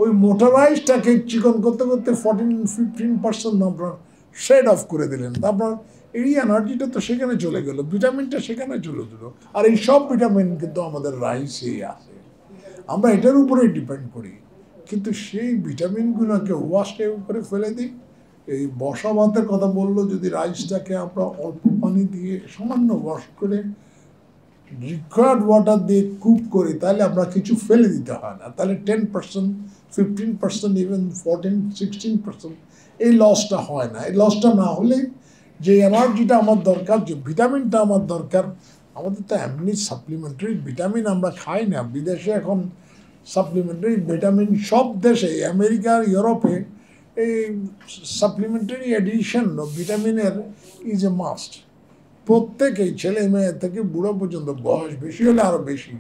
ওই মোটা রাইসটাকে চিকন করতে করতে 14-15% আপনার শেড অফ করে দিলেন। আপনার এই এনার্জিটা তো সেখানে চলে গেল, ভিটামিনটা সেখানে চলে গেল। আর এই সব ভিটামিন কিন্তু আমাদের রাইসেই আছে, আমরা এটার উপরেই ডিপেন্ড করি। কিন্তু সেই ভিটামিনগুলোকে ওয়াশ করে ফেলে দিই। এই বসা ভাতের কথা বললো, যদি রাইসটাকে আমরা অল্প পানি দিয়ে সামান্য ওয়াশ করে রিকোয়ার্ড ওয়াটার দিয়ে কুক করি, তাহলে আমরা কিছু ফেলে দিতে হয় না। তাহলে 10%, 15%, ইভেন 14-16% এই লসটা হয় না। এই লসটা না হলে যে এনার্জিটা আমার দরকার, যে ভিটামিনটা আমার দরকার, আমাদের তো এমনি সাপ্লিমেন্টারি ভিটামিন আমরা খাই না। বিদেশে এখন সাপ্লিমেন্টারি ভিটামিন সব দেশে, আমেরিকা ইউরোপে এই সাপ্লিমেন্টারি এডিশন ভিটামিনের ইজ এ মাস্ট। প্রত্যেকেই, ছেলে মেয়ে থেকে বুড়ো পর্যন্ত, বয়স বেশি হলে আরও বেশি,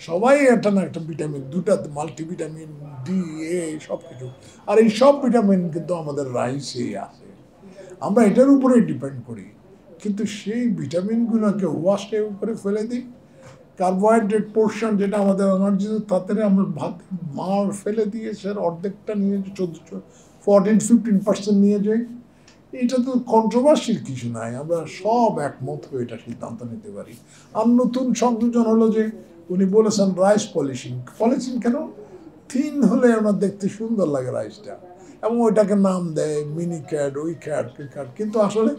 সবাই একটা না একটা ভিটামিন, দুটা মাল্টিভিটামিন, ডি, এ, সব কিছু। আর এই সব ভিটামিন কিন্তু আমাদের রাইসেই আছে, আমরা এটার উপরেই ডিপেন্ড করি। কিন্তু সেই ভিটামিনগুলোকে ওয়াশ করে ফেলে দিই। কার্বোহাইড্রেট পোর্শন যেটা আমাদের এনার্জি, তাতে আমরা ভাত মার ফেলে দিয়ে সের অর্ধেকটা নিয়ে 14-15% নিয়ে যাই। এটা তো কন্ট্রোভার্সির কিছু নাই, আমরা সব একমত হয়ে এটা সিদ্ধান্ত নিতে পারি। আর নতুন সংযোজন হলো যে উনি বলেছেন রাইস পলিশিং। পলিশিং কেন? থিন হলে আমার দেখতে সুন্দর লাগে রাইসটা, এবং ওইটাকে নাম দেয় মিনি ক্যাড, ওই ক্যাড, ক্যাড। কিন্তু আসলে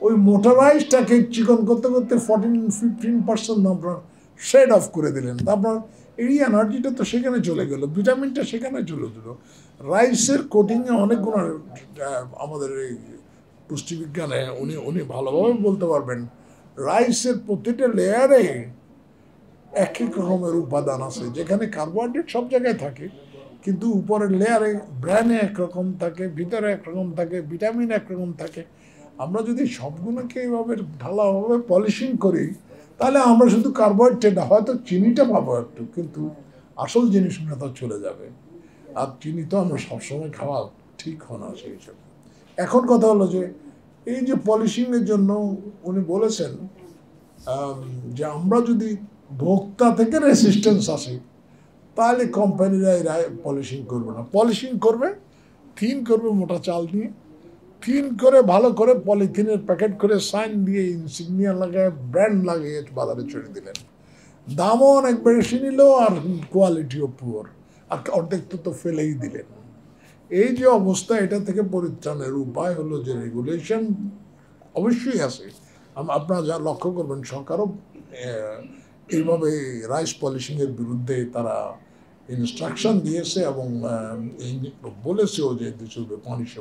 ওই মোটা রাইসটাকে চিকন করতে করতে 14-15% আপনার শেড অফ করে দিলেন। আপনার এই এনার্জিটা তো সেখানে চলে গেল, ভিটামিনটা সেখানে চলে গেল। রাইসের কোটিংয়ে অনেক গুণ, আমাদের এই পুষ্টিবিজ্ঞানে উনি ভালোভাবে বলতে পারবেন, রাইসের প্রতিটা লেয়ারে এক এক রকমের উপাদান আছে। যেখানে কার্বোহাইড্রেট সব জায়গায় থাকে, কিন্তু উপরের লেয়ারে ব্র্যানে একরকম থাকে, ভিতরে একরকম থাকে, ভিটামিন একরকম থাকে। আমরা যদি সবগুলোকে এইভাবে ঢালাভাবে পলিশিং করি, তাহলে আমরা শুধু কার্বোহাইড্রেট, হয়তো চিনিটা পাবো একটু, কিন্তু আসল জিনিসগুলো তো চলে যাবে। আর চিনি তো আমরা সবসময় খাওয়া ঠিক হয় না সেই হিসেবে। এখন কথা হলো যে এই যে পলিশিংয়ের জন্য উনি বলেছেন যে আমরা যদি ভোক্তা থেকে রেসিস্টেন্স আসে, তাহলে কোম্পানিরা এরা পলিশিং করবে না। পলিশিং করবে, থিন করবে মোটা চাল দিয়ে, থিন করে ভালো করে পলিথিনের প্যাকেট করে সাইন দিয়ে ইনসিগনিয়া লাগায় ব্র্যান্ড লাগিয়ে বাজারে ছেড়ে দিলেন। দামও অনেক বেশি নিল, আর কোয়ালিটিও পুয়ার, আর অর্ধেক তো ফেলেই দিলেন। এই যে অবস্থা, এটা থেকে পরিত্রাণের উপায় হলো যে রেগুলেশন অবশ্যই আছে। আপনারা যা লক্ষ্য করবেন, সরকারও এইভাবে রাইস পলিশিংয়ের বিরুদ্ধে তারা ইনস্ট্রাকশন দিয়েছে এবং বলেছেও যে দিস উইল বি পানিশেবল।